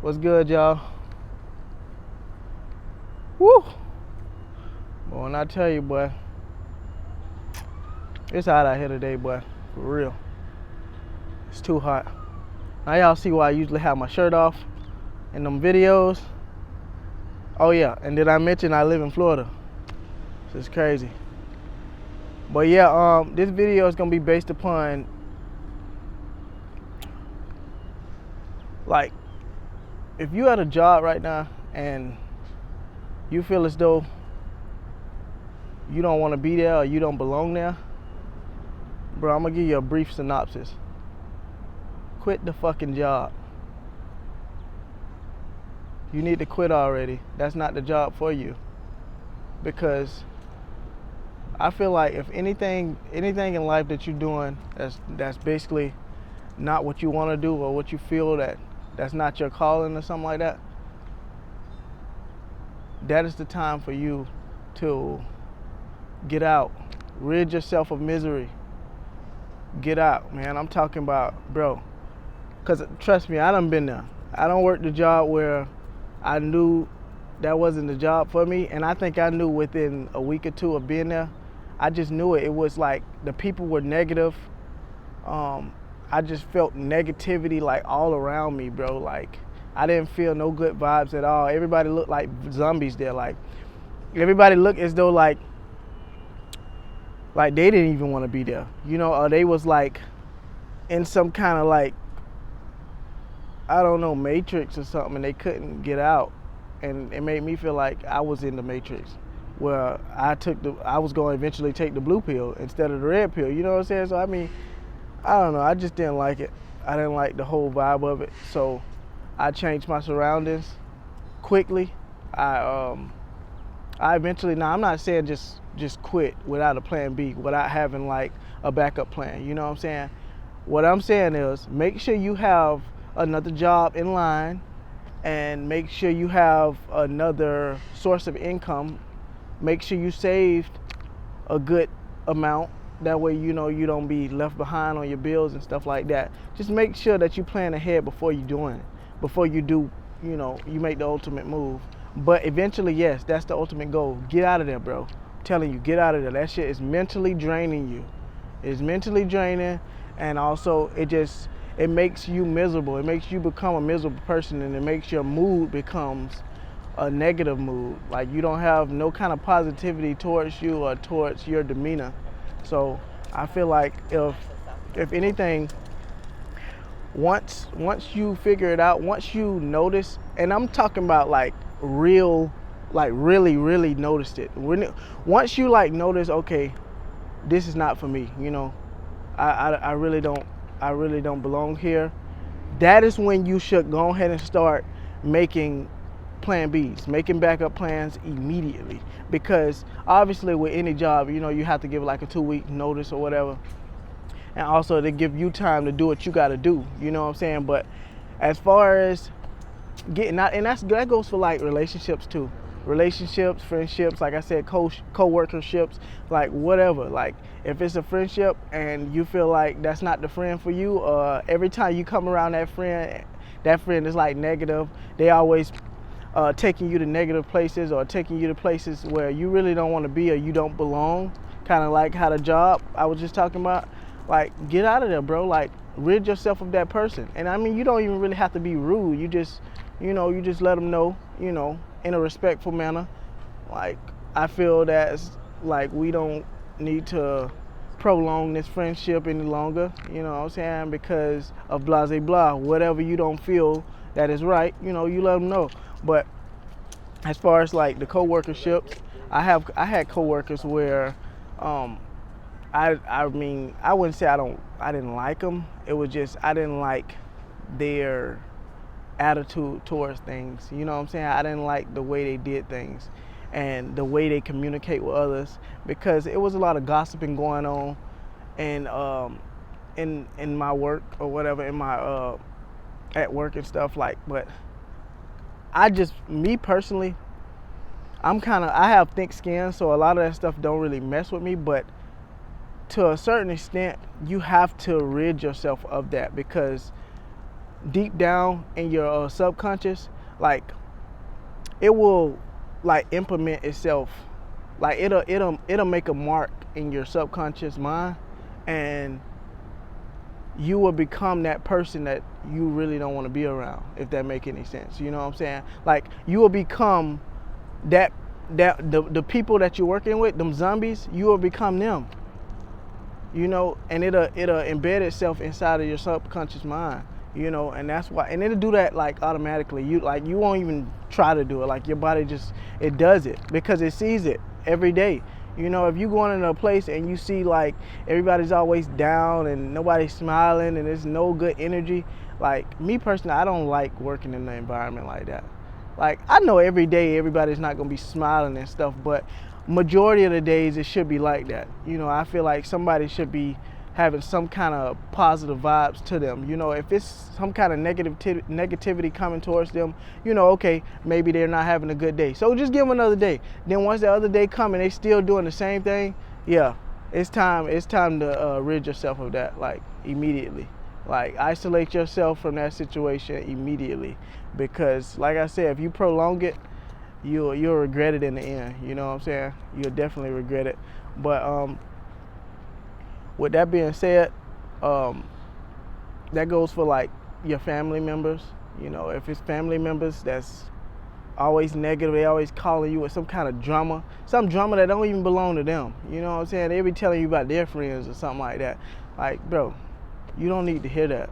What's good, y'all? Woo! But when I tell you, boy, it's hot out here today, boy. For real. It's too hot. Now y'all see why I usually have my shirt off in them videos. Oh yeah, and did I mention I live in Florida? This is crazy. But yeah, this video is gonna be based upon like if you at a job right now and you feel as though you don't want to be there or you don't belong there, bro, I'm gonna give you a brief synopsis. Quit the fucking job. You need to quit already. That's not the job for you. Because I feel like if anything in life that you're doing that's basically not what you want to do or what you feel that's not your calling or something like that, that is the time for you to get out. Rid yourself of misery. Get out, man. I'm talking about, bro. Because trust me, I done been there. I done worked the job where I knew that wasn't the job for me. And I think I knew within a week or two of being there. I just knew it. It was like the people were negative. I just felt negativity like all around me, bro. Like I didn't feel no good vibes at all. Everybody looked like zombies there. Like everybody looked as though like they didn't even want to be there, you know, or they was like in some kind of like, I don't know, matrix or something, and they couldn't get out. And it made me feel like I was in the matrix where I was going to eventually take the blue pill instead of the red pill, you know what I'm saying? So I mean, I don't know, I just didn't like it. I didn't like the whole vibe of it. So I changed my surroundings quickly. I eventually, now I'm not saying just quit without a plan B, without having like a backup plan, you know what I'm saying? What I'm saying is make sure you have another job in line and make sure you have another source of income. Make sure you saved a good amount. That way, you know, you don't be left behind on your bills and stuff like that. Just make sure that you plan ahead before you're doing it, before you do, you know, you make the ultimate move. But eventually, yes, that's the ultimate goal. Get out of there, bro. I'm telling you, get out of there. That shit is mentally draining you. It's mentally draining, and also it makes you miserable. It makes you become a miserable person, and it makes your mood becomes a negative mood. Like you don't have no kind of positivity towards you or towards your demeanor. So I feel like if anything, once you figure it out, once you notice, and I'm talking about like real, like really noticed it. Once you like notice, okay, this is not for me, you know, I really don't belong here. That is when you should go ahead and start making plan Bs, making backup plans immediately. Because obviously with any job, you know, you have to give like a 2-week notice or whatever. And also to give you time to do what you gotta do, you know what I'm saying? But as far as getting out, and that goes for like relationships too. Relationships, friendships, like I said, co-workerships, like whatever. Like if it's a friendship and you feel like that's not the friend for you, every time you come around that friend is like negative. They always taking you to negative places or taking you to places where you really don't want to be or you don't belong. Kind of like how the job I was just talking about. Like get out of there, bro. Like rid yourself of that person. And I mean, you don't even really have to be rude. You just let them know, you know, in a respectful manner. Like I feel that like we don't need to prolong this friendship any longer, you know what I'm saying, because of blah blah. Whatever you don't feel that is right, you know, you let them know. But as far as like the co-workerships, I had co-workers where I mean, I wouldn't say I didn't like them. It was just I didn't like their attitude towards things. You know what I'm saying? I didn't like the way they did things and the way they communicate with others, because it was a lot of gossiping going on and in my work or whatever, in my at work and stuff like. But me personally, I have thick skin, so a lot of that stuff don't really mess with me. But to a certain extent, you have to rid yourself of that, because deep down in your subconscious, like it will like implement itself. Like it'll make a mark in your subconscious mind, and you will become that person that you really don't want to be around, if that make any sense. You know what I'm saying? Like you will become the people that you're working with, them zombies, you will become them. You know, and it'll embed itself inside of your subconscious mind. You know, and that's why, and it'll do that like automatically. You won't even try to do it. Like your body just, it does it because it sees it every day. You know, if you going into a place and you see like everybody's always down and nobody's smiling and there's no good energy, like me personally, I don't like working in an environment like that. Like I know every day everybody's not gonna be smiling and stuff, but majority of the days it should be like that. You know, I feel like somebody should be having some kind of positive vibes to them. You know, if it's some kind of negativity coming towards them, you know, okay, maybe they're not having a good day. So just give them another day. Then once the other day come and they still doing the same thing, yeah, it's time to rid yourself of that, like immediately. Like isolate yourself from that situation immediately, because like I said, if you prolong it, you'll regret it in the end. You know what I'm saying? You'll definitely regret it. But with that being said, that goes for like your family members. You know, if it's family members that's always negative, they always calling you with some kind of drama, some drama that don't even belong to them. You know what I'm saying? They be telling you about their friends or something like that. Like, bro, you don't need to hear that.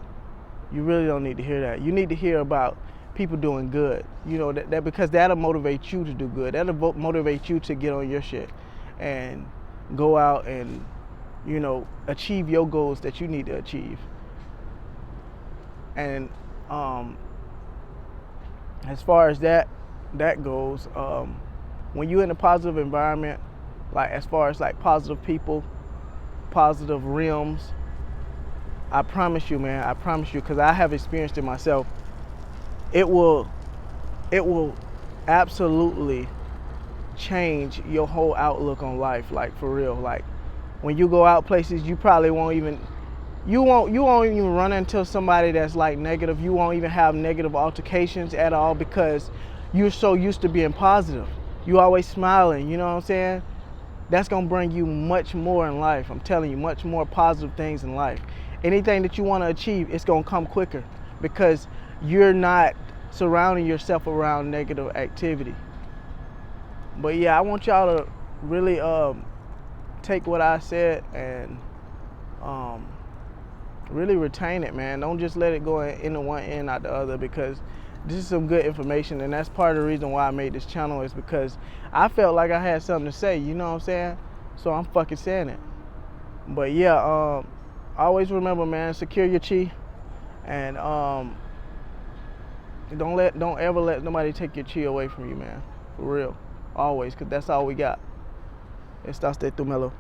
You really don't need to hear that. You need to hear about people doing good. You know, that because that'll motivate you to do good. That'll motivate you to get on your shit and go out and, you know, achieve your goals that you need to achieve. And as far as that goes, when you're in a positive environment, like as far as like positive people, positive realms, I promise you, man, I promise you, because I have experienced it myself, it will absolutely change your whole outlook on life, like for real. Like when you go out places, you probably won't even run into somebody that's like negative. You won't even have negative altercations at all because you're so used to being positive. You always smiling, you know what I'm saying? That's gonna bring you much more in life. I'm telling you, much more positive things in life. Anything that you want to achieve, it's gonna come quicker because you're not surrounding yourself around negative activity. But yeah, I want y'all to really take what I said and really retain it, man. Don't just let it go into one end out the other, because this is some good information, and that's part of the reason why I made this channel, is because I felt like I had something to say, you know what I'm saying? So I'm fucking saying it. But yeah, always remember, man, secure your chi, and don't ever let nobody take your chi away from you, man. For real. Always, because that's all we got. Estás de tu melo.